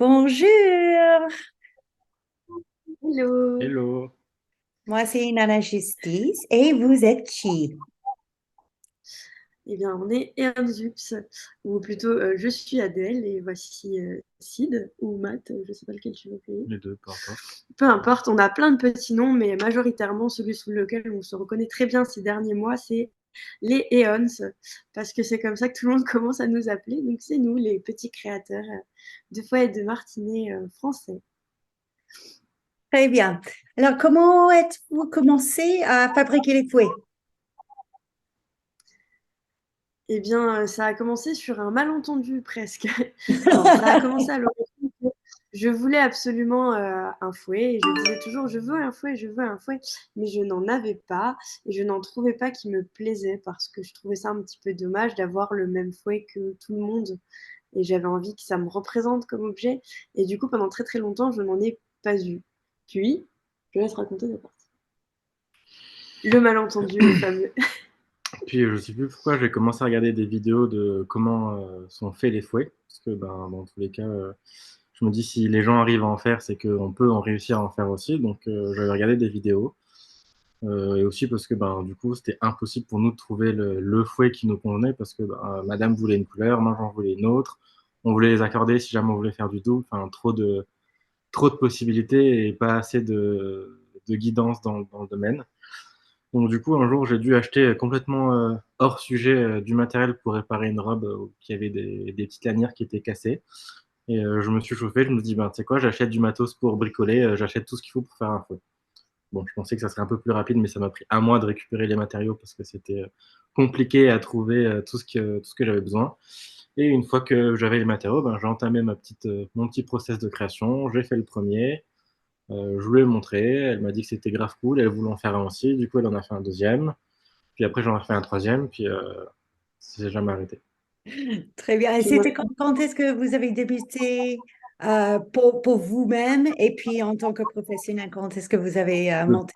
Bonjour, Hello. Hello. Moi c'est Nana Justice et vous êtes qui? Eh bien, on est Ernzups, ou plutôt je suis Adèle, et voici Sid, ou Matt, je ne sais pas lequel tu veux appeler. Les deux, peu importe. Peu importe, on a plein de petits noms, mais majoritairement, celui sous lequel on se reconnaît très bien ces derniers mois, c'est les Eons, parce que c'est comme ça que tout le monde commence à nous appeler. Donc, c'est nous, les petits créateurs de fouets et de martinets français. Très bien. Alors comment êtes-vous commencé à fabriquer les fouets? Eh bien, ça a commencé sur un malentendu presque. Alors, ça a commencé à l'origine que je voulais absolument un fouet et je disais toujours je veux un fouet, je veux un fouet, mais je n'en avais pas et je n'en trouvais pas qui me plaisait parce que je trouvais ça un petit peu dommage d'avoir le même fouet que tout le monde et j'avais envie que ça me représente comme objet et du coup, pendant très très longtemps, je n'en ai pas eu. Puis, je laisse raconter la partie. Le malentendu, le fameux. Puis je sais plus pourquoi j'ai commencé à regarder des vidéos de comment sont faits les fouets, parce que ben, dans tous les cas, je me dis si les gens arrivent à en faire, c'est qu'on peut en réussir à en faire aussi. Donc j'avais regardé des vidéos. Et aussi parce que ben, du coup, c'était impossible pour nous de trouver le fouet qui nous convenait parce que ben, madame voulait une couleur, moi j'en voulais une autre. On voulait les accorder si jamais on voulait faire du double. Enfin, trop de possibilités et pas assez de guidance dans le domaine. Donc du coup, un jour, j'ai dû acheter complètement hors sujet du matériel pour réparer une robe qui avait des petites lanières qui étaient cassées. Et je me suis chauffé, je me dis, ben, tu sais quoi, j'achète du matos pour bricoler, j'achète tout ce qu'il faut pour faire un fouet. Bon, je pensais que ça serait un peu plus rapide, mais ça m'a pris un mois de récupérer les matériaux parce que c'était compliqué à trouver tout ce que j'avais besoin. Et une fois que j'avais les matériaux, ben, j'ai entamé mon petit process de création. J'ai fait le premier. Je lui ai montré. Elle m'a dit que c'était grave cool. Elle voulait en faire un aussi. Du coup, elle en a fait un deuxième. Puis après, j'en ai fait un troisième. Puis, ça s'est jamais arrêté. Très bien. Et Puis moi, c'était quand est-ce que vous avez débuté pour vous-même et puis en tant que professionnel, quand est-ce que vous avez le, monté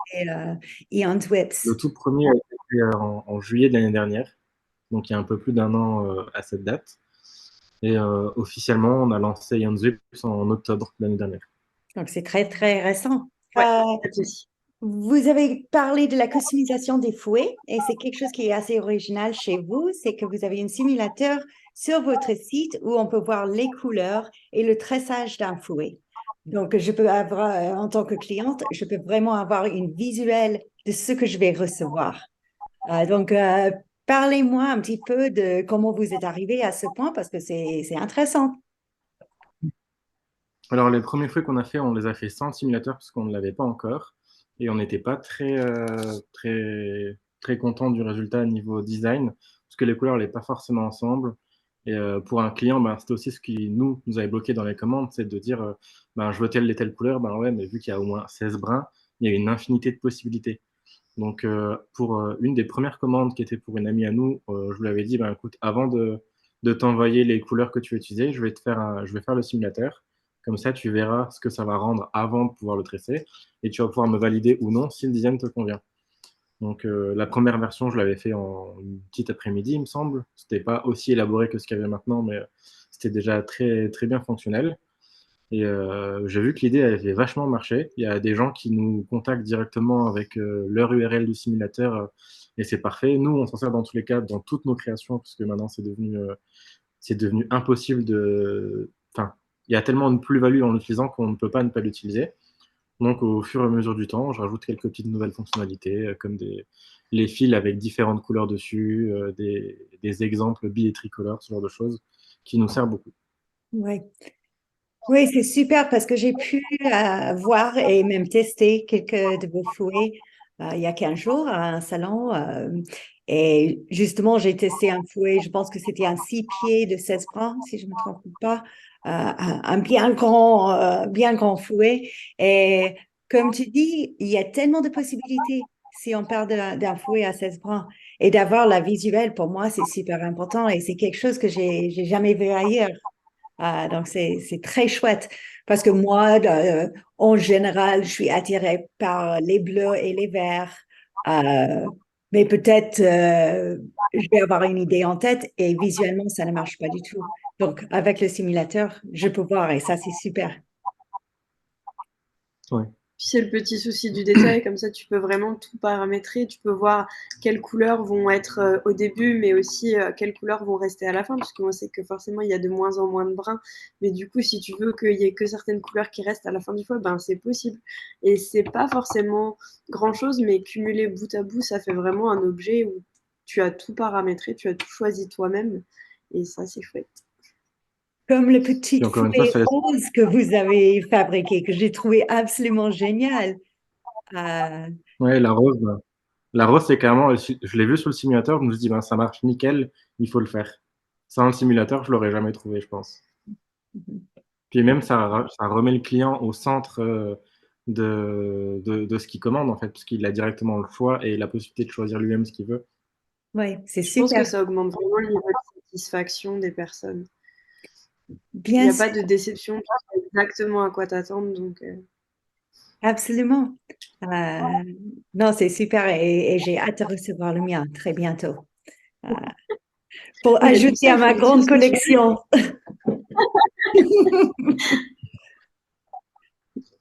Ian le Whips? tout premier a été fait en juillet de l'année dernière, donc il y a un peu plus d'un an à cette date. Et officiellement, on a lancé Yanzip en octobre de l'année dernière. Donc c'est très très récent. Ouais, aussi. Vous avez parlé de la customisation des fouets et c'est quelque chose qui est assez original chez vous, c'est que vous avez un simulateur sur votre site où on peut voir les couleurs et le tressage d'un fouet. Donc, je peux avoir, en tant que cliente, je peux vraiment avoir une visuelle de ce que je vais recevoir. Donc, parlez-moi un petit peu de comment vous êtes arrivé à ce point parce que c'est intéressant. Alors, les premiers fouets qu'on a fait, on les a fait sans simulateur parce qu'on ne l'avait pas encore. Et on n'était pas très content du résultat niveau design parce que les couleurs n'allaient pas forcément ensemble. Et pour un client, bah, c'était aussi ce qui nous avait bloqué dans les commandes, c'est de dire bah, je veux telle et telle couleur. Ben ouais, mais vu qu'il y a au moins 16 brins, il y a une infinité de possibilités. Donc, pour une des premières commandes qui était pour une amie à nous, je lui avais dit, ben, écoute, avant de t'envoyer les couleurs que tu veux utiliser, je vais faire le simulateur. Comme ça, tu verras ce que ça va rendre avant de pouvoir le tresser et tu vas pouvoir me valider ou non si le design te convient. Donc, la première version, je l'avais fait en une petite après-midi, il me semble. C'était pas aussi élaboré que ce qu'il y avait maintenant, mais c'était déjà très, très bien fonctionnel. Et j'ai vu que l'idée avait vachement marché. Il y a des gens qui nous contactent directement avec leur URL du simulateur et c'est parfait. Nous, on s'en sert dans tous les cas, dans toutes nos créations, parce que maintenant, c'est devenu impossible de. Enfin, il y a tellement de plus-value en l'utilisant qu'on ne peut pas ne pas l'utiliser. Donc, au fur et à mesure du temps, je rajoute quelques petites nouvelles fonctionnalités, comme les fils avec différentes couleurs dessus, des exemples bi et tricolores, ce genre de choses, qui nous servent beaucoup. Oui. Oui, c'est super parce que j'ai pu voir et même tester quelques de vos fouets il y a 15 jours à un salon. Et justement, j'ai testé un fouet, je pense que c'était un 6 pieds de 16 bras, si je ne me trompe pas, un bien grand fouet. Et comme tu dis, il y a tellement de possibilités si on parle d'un fouet à 16 bras. Et d'avoir la visuelle, pour moi, c'est super important et c'est quelque chose que j'ai jamais vu ailleurs. Donc, c'est très chouette parce que moi, en général, je suis attirée par les bleus et les verts. Euh, Mais peut-être je vais avoir une idée en tête et visuellement, ça ne marche pas du tout. Donc, avec le simulateur, je peux voir et ça, c'est super. Ouais. Puis c'est le petit souci du détail, comme ça tu peux vraiment tout paramétrer, tu peux voir quelles couleurs vont être au début, mais aussi quelles couleurs vont rester à la fin, puisqu'on sait que forcément il y a de moins en moins de bruns, mais du coup si tu veux qu'il y ait que certaines couleurs qui restent à la fin du fois, ben c'est possible. Et c'est pas forcément grand chose, mais cumulé bout à bout, ça fait vraiment un objet où tu as tout paramétré, tu as tout choisi toi-même, et ça c'est chouette. Comme le petit Puis encore une fois, fouet rose que vous avez fabriqué, que j'ai trouvé absolument génial. ouais, la rose, c'est carrément, je l'ai vu sur le simulateur, je me suis dit, ben, ça marche nickel, il faut le faire. Sans le simulateur, je l'aurais jamais trouvé, je pense. Puis même, ça remet le client au centre de ce qu'il commande, en fait, parce qu'il a directement le choix et la possibilité de choisir lui-même ce qu'il veut. Oui, c'est Je pense que super. ça augmente vraiment le niveau de satisfaction des personnes. Il Bien n'y a sûr, pas de déception, tu sais exactement à quoi t'attendre. Donc, absolument. Non, c'est super et j'ai hâte de recevoir le mien très bientôt. Pour il y a du ajouter ça, à il faut ma grande l'utiliser sur collection.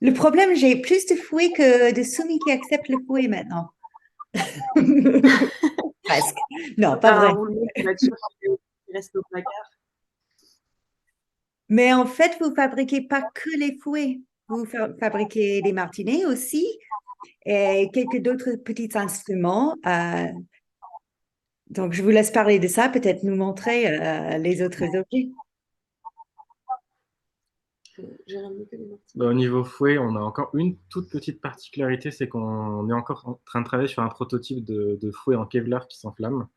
Le problème, j'ai plus de fouets que de soumis qui acceptent le fouet maintenant. Presque. Non, pas faire un vrai. roulement pour être sûr qu'il reste au placard. Mais en fait, vous fabriquez pas que les fouets. Vous fabriquez des martinets aussi et quelques d'autres petits instruments. Donc, je vous laisse parler de ça, peut-être nous montrer les autres objets. J'ai ramené que les martinets. Bah, au niveau fouet, on a encore une toute petite particularité, c'est qu'on est encore en train de travailler sur un prototype de fouet en Kevlar qui s'enflamme.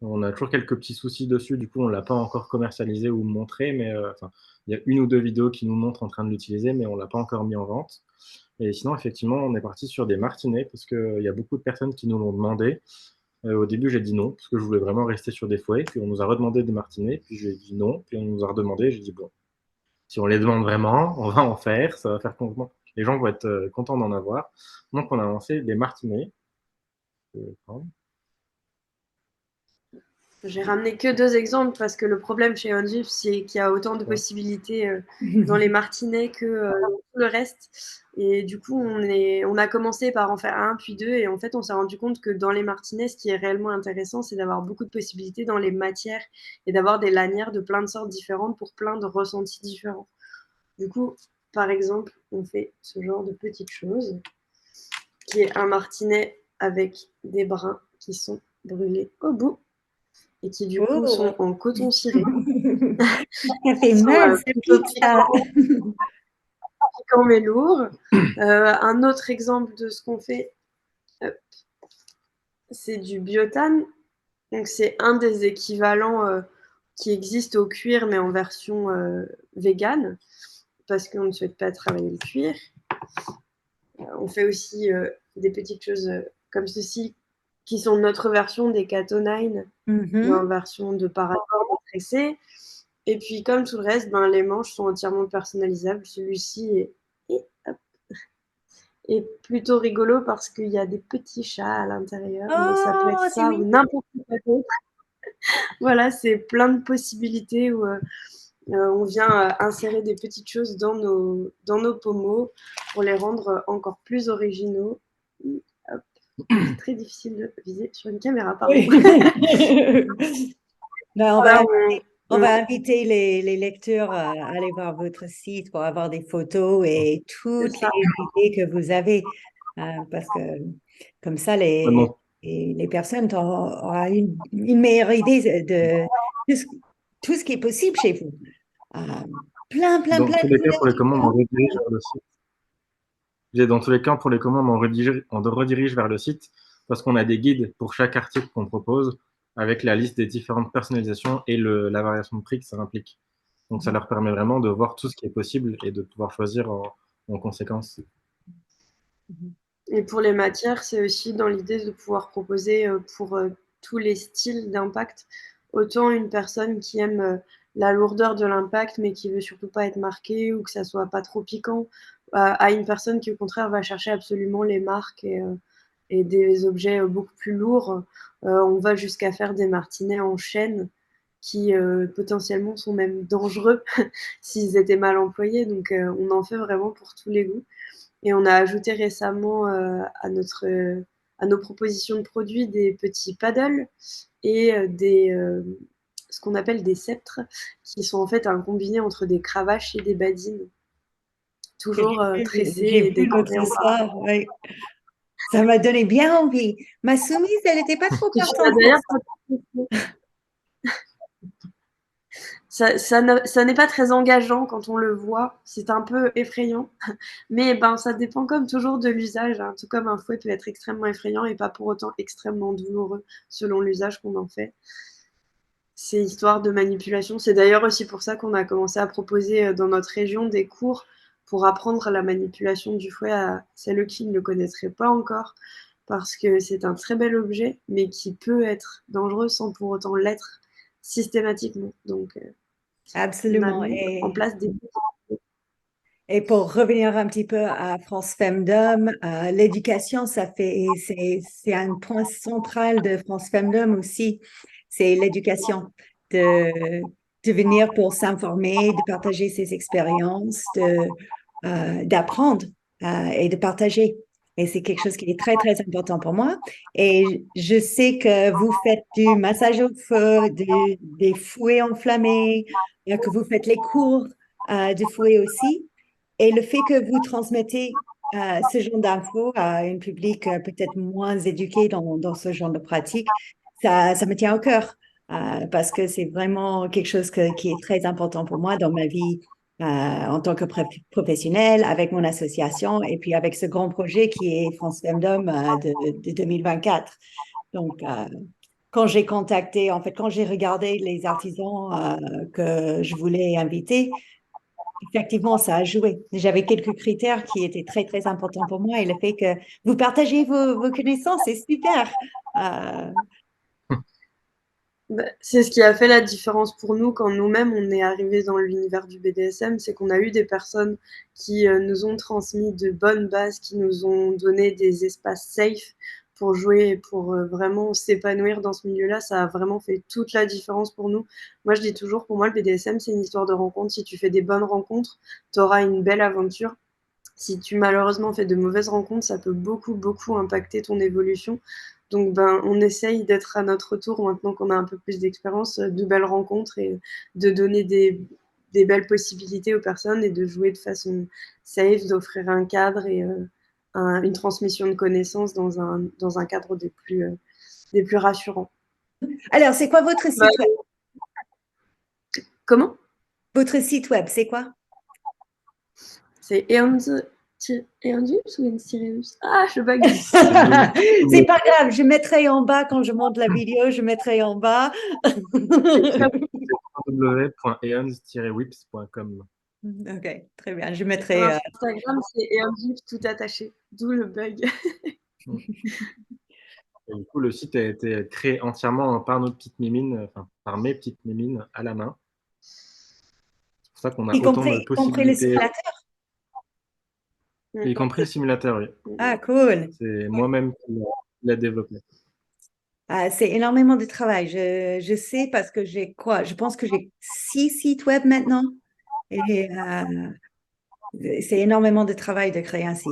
On a toujours quelques petits soucis dessus, du coup on l'a pas encore commercialisé ou montré, mais enfin, il y a une ou deux vidéos qui nous montrent en train de l'utiliser, mais on l'a pas encore mis en vente. Et sinon, effectivement, on est parti sur des martinets parce qu'il y a beaucoup de personnes qui nous l'ont demandé. Au début, j'ai dit non, parce que je voulais vraiment rester sur des fouets. Puis on nous a redemandé des martinets, puis j'ai dit non. Puis on nous a redemandé, j'ai dit bon, si on les demande vraiment, on va en faire. Ça va faire content. Les gens vont être contents d'en avoir. Donc on a lancé des martinets. J'ai ramené que 2 exemples parce que le problème chez OnGIF, c'est qu'il y a autant de possibilités dans les martinets que dans tout le reste. Et du coup, on a commencé par en faire un, puis deux. Et en fait, on s'est rendu compte que dans les martinets, ce qui est réellement intéressant, c'est d'avoir beaucoup de possibilités dans les matières et d'avoir des lanières de plein de sortes différentes pour plein de ressentis différents. Du coup, par exemple, on fait ce genre de petites choses, qui est un martinet avec des brins qui sont brûlés au bout et qui du coup sont en coton ciré. Ça fait mal, ça pique ça. Piquant mais lourd. Un autre exemple de ce qu'on fait, c'est du biotane. Donc c'est un des équivalents qui existent au cuir mais en version végane parce qu'on ne souhaite pas travailler le cuir. On fait aussi des petites choses comme ceci qui sont notre version des Catonine, mais en version de paracord tressé. Et puis comme tout le reste, ben, les manches sont entièrement personnalisables. Celui-ci est plutôt rigolo parce qu'il y a des petits chats à l'intérieur, mais ça peut être ça ou n'importe quoi d'autre. Voilà, c'est plein de possibilités où on vient insérer des petites choses dans nos pommeaux pour les rendre encore plus originaux. Hop. C'est très difficile de viser sur une caméra, pardon. Ben, Voilà, on va inviter les lecteurs à aller voir votre site pour avoir des photos et toutes les idées que vous avez. Parce que comme ça, les personnes auront une meilleure idée de tout ce qui est possible chez vous. Plein Dans tous de les cas, couleurs pour les commandes, on différentes. redirige vers le site. Dans tous les cas, pour les commandes, on redirige vers le site parce qu'on a des guides pour chaque article qu'on propose avec la liste des différentes personnalisations et la variation de prix que ça implique. Donc, ça leur permet vraiment de voir tout ce qui est possible et de pouvoir choisir en conséquence. Et pour les matières, c'est aussi dans l'idée de pouvoir proposer pour tous les styles d'impact, autant une personne qui aime la lourdeur de l'impact mais qui veut surtout pas être marquée ou que ça soit pas trop piquant, à une personne qui au contraire va chercher absolument les marques et et des objets beaucoup plus lourds. On va jusqu'à faire des martinets en chêne qui potentiellement sont même dangereux s'ils étaient mal employés. Donc on en fait vraiment pour tous les goûts. Et on a ajouté récemment à nos propositions de produits des petits paddles et ce qu'on appelle des sceptres, qui sont en fait un combiné entre des cravaches et des badines, toujours tressés J'ai et vu décorés l'autre en soir, oui. Ça m'a donné bien envie. Ma soumise, elle n'était pas trop partante pour D'ailleurs, ça. ça n'est pas très engageant quand on le voit, c'est un peu effrayant, mais ben, ça dépend comme toujours de l'usage, hein. Tout comme un fouet peut être extrêmement effrayant et pas pour autant extrêmement douloureux selon l'usage qu'on en fait. C'est histoire de manipulation. C'est d'ailleurs aussi pour ça qu'on a commencé à proposer dans notre région des cours pour apprendre la manipulation du fouet à celles qui ne le connaîtraient pas encore, parce que c'est un très bel objet, mais qui peut être dangereux sans pour autant l'être systématiquement. Donc, on a Absolument. mis en place des... Et pour revenir un petit peu à France Femdom, l'éducation, c'est un point central de France Femdom aussi. C'est l'éducation, de venir pour s'informer, de partager ses expériences, d'apprendre et de partager. Et c'est quelque chose qui est très, très important pour moi. Et je sais que vous faites du massage au feu, des fouets enflammés, que vous faites les cours de fouet aussi. Et le fait que vous transmettez ce genre d'infos à un public peut-être moins éduqué dans ce genre de pratique, ça me tient au cœur parce que c'est vraiment quelque chose qui est très important pour moi dans ma vie en tant que professionnelle, avec mon association et puis avec ce grand projet qui est France Femdom de 2024. Donc, quand j'ai contacté, en fait, quand j'ai regardé les artisans que je voulais inviter, effectivement, ça a joué. J'avais quelques critères qui étaient très, très importants pour moi et le fait que vous partagez vos connaissances, c'est super. Bah, c'est ce qui a fait la différence pour nous quand nous-mêmes on est arrivés dans l'univers du BDSM, c'est qu'on a eu des personnes qui nous ont transmis de bonnes bases, qui nous ont donné des espaces safe pour jouer et pour vraiment s'épanouir dans ce milieu-là. Ça a vraiment fait toute la différence pour nous. Moi, je dis toujours, pour moi, le BDSM, c'est une histoire de rencontre. Si tu fais des bonnes rencontres, tu auras une belle aventure. Si tu malheureusement fais de mauvaises rencontres, ça peut beaucoup, beaucoup impacter ton évolution. Donc, ben, on essaye d'être à notre tour, maintenant qu'on a un peu plus d'expérience, de belles rencontres et de donner des belles possibilités aux personnes et de jouer de façon safe, d'offrir un cadre et une transmission de connaissances dans un cadre des plus rassurants. Alors, c'est quoi votre site web? Comment? Votre site web, c'est quoi? C'est Eondius ou Ensireus? Ah, je bug. C'est pas grave, je mettrai en bas quand je monte la vidéo, je mettrai en bas. www.eons-whips.com. Ok, très bien, je Sur mettrai. Instagram, c'est Eondius tout attaché, d'où le bug. Et du coup, le site a été créé entièrement par notre petite Mimine, enfin par mes petites Mimines à la main. C'est pour ça qu'on a autant de Y compris le possibilités. simulateur? Y compris le simulateur, oui. Ah, cool. C'est moi-même qui l'a développé. C'est énormément de travail. Je sais parce que j'ai quoi? Je pense que j'ai 6 sites web maintenant. Et c'est énormément de travail de créer un site.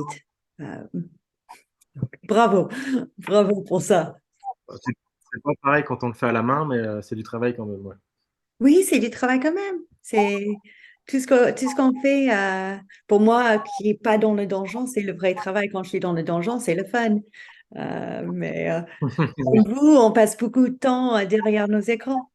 Bravo, bravo pour ça. C'est pas pareil quand on le fait à la main, mais c'est du travail quand même. Ouais. Oui, c'est du travail quand même. C'est tout ce qu'on fait, pour moi, qui n'est pas dans le donjon, c'est le vrai travail. Quand je suis dans le donjon, c'est le fun. Mais comme vous, on passe beaucoup de temps derrière nos écrans.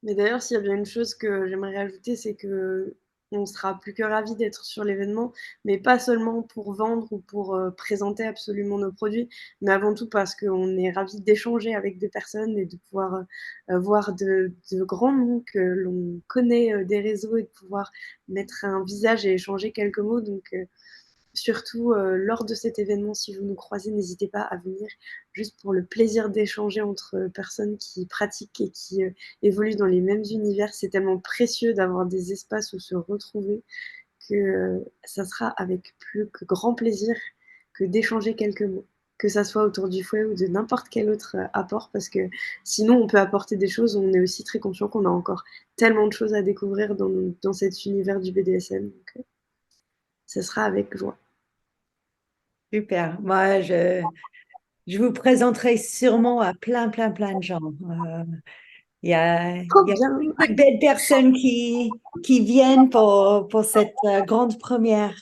Mais d'ailleurs, s'il y a bien une chose que j'aimerais rajouter, c'est que on sera plus que ravis d'être sur l'événement, mais pas seulement pour vendre ou pour présenter absolument nos produits, mais avant tout parce qu'on est ravis d'échanger avec des personnes et de pouvoir voir de grands noms que l'on connaît des réseaux et de pouvoir mettre un visage et échanger quelques mots. Donc, surtout lors de cet événement, si vous nous croisez, n'hésitez pas à venir juste pour le plaisir d'échanger entre personnes qui pratiquent et qui évoluent dans les mêmes univers. C'est tellement précieux d'avoir des espaces où se retrouver que ça sera avec plus que grand plaisir que d'échanger quelques mots, que ça soit autour du fouet ou de n'importe quel autre apport, parce que sinon on peut apporter des choses, on est aussi très conscient qu'on a encore tellement de choses à découvrir dans cet univers du BDSM. Donc, ce sera avec joie. Super. Moi, je vous présenterai sûrement à plein de gens. Il y a Trop beaucoup bien. de belles personnes qui viennent pour cette grande première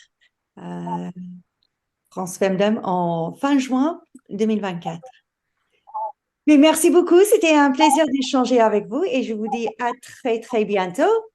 France Femdom en fin juin 2024. Mais merci beaucoup, c'était un plaisir d'échanger avec vous et je vous dis à très bientôt.